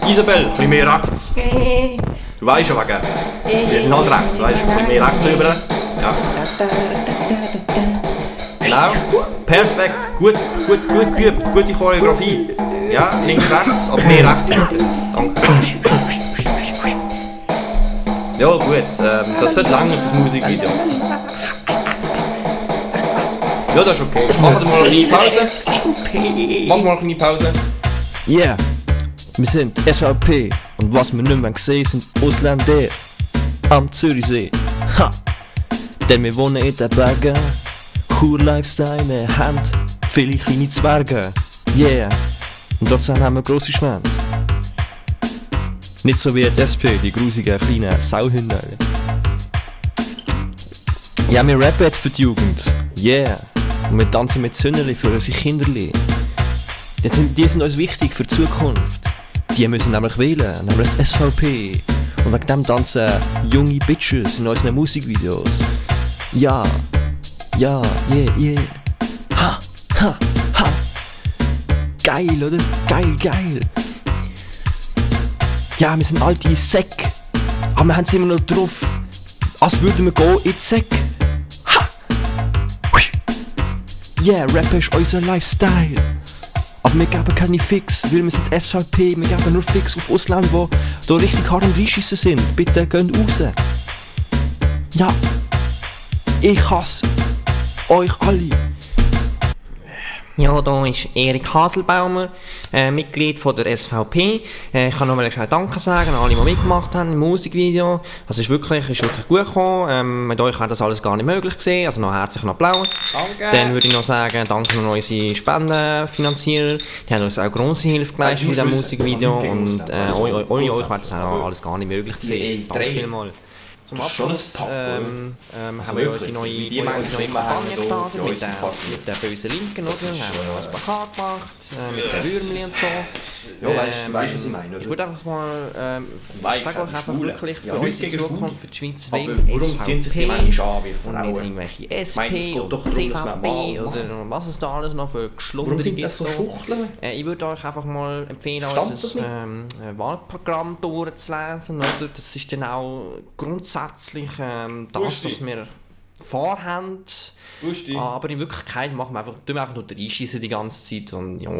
Isabel, ein bisschen mehr rechts. Du weißt ja wegen. Wir sind halt rechts, weißt du? Ein bisschen mehr rechts rüber. Ja. Genau. Perfekt. Gut geübt. Gute Choreografie. Ja, links, rechts, aber mehr rechts bitte. Danke. Ja gut, das sollte lange fürs Musikvideo. Ja, das ist okay. Machen wir mal eine kleine Pause. Machen wir mal eine kleine Pause. Yeah, wir sind SVP und was wir nicht mehr sehen, sind Ausländer am Zürichsee. Ha! Denn wir wohnen in den Bergen, cool Lifestyle, haben viele kleine Zwerge. Yeah, und trotzdem haben wir grosse Schwänze. Nicht so wie die SP, die grusigen kleinen Sauhühner. Ja, wir rappen jetzt für die Jugend. Yeah. Und wir tanzen mit Söhnerli für unsere Kinderli. Die sind uns wichtig für die Zukunft. Die müssen nämlich wählen, nämlich die SVP. Und wegen dem tanzen junge Bitches in unseren Musikvideos. Ja. Ja, yeah. Ha, ha, ha. Geil, oder? Geil. Ja, wir sind alte Säcke, aber wir haben es immer noch drauf, als würden wir gehen in die Säcke. Ha! Yeah, Rap ist unser Lifestyle. Aber wir geben keine Fix, weil wir sind SVP, wir geben nur Fix auf Ausländer, die da richtig hart am Reinschiessen sind. Bitte geht raus. Ja, ich hasse euch alle. Ja, da ist Erik Haselbaumer, Mitglied von der SVP. Ich kann nochmal schnell Danke sagen an alle, die mitgemacht haben im Musikvideo. Also ist wirklich gut gekommen. Mit euch wäre das alles gar nicht möglich gewesen. Also noch herzlichen Applaus. Danke. Dann würde ich noch sagen, danke an unsere Spendenfinanzierer. Die haben uns auch grosse Hilfe geleistet in diesem Musikvideo. Und ohne euch wäre das auch alles gar nicht möglich gewesen. Danke vielmals. Zum Abschluss haben wir unsere neue Kampagne gestartet mit der bösen Linken, oder? Haben wir noch ein Plakat gemacht, mit den Würmli und so. Ja, weißt du, was ich meine, oder? Ich würde einfach mal sagen euch einfach wirklich für unsere Zukunft, für die Schweiz wählen Warum sind sich die Menschen an wie und nicht Frauen? irgendwelche meine, SP es geht oder doch darum, dass man CVP mal oder was es da alles noch für Geschlunder Warum sind gibt. das so Schuchteln? Ich würde euch einfach mal empfehlen, Stand unser das nicht? Wahlprogramm durchzulesen. Oder? Das ist dann auch grundsätzlich das, was wir vorhaben. Aber in Wirklichkeit tun wir einfach nur reinschiessen die ganze Zeit. Und ja.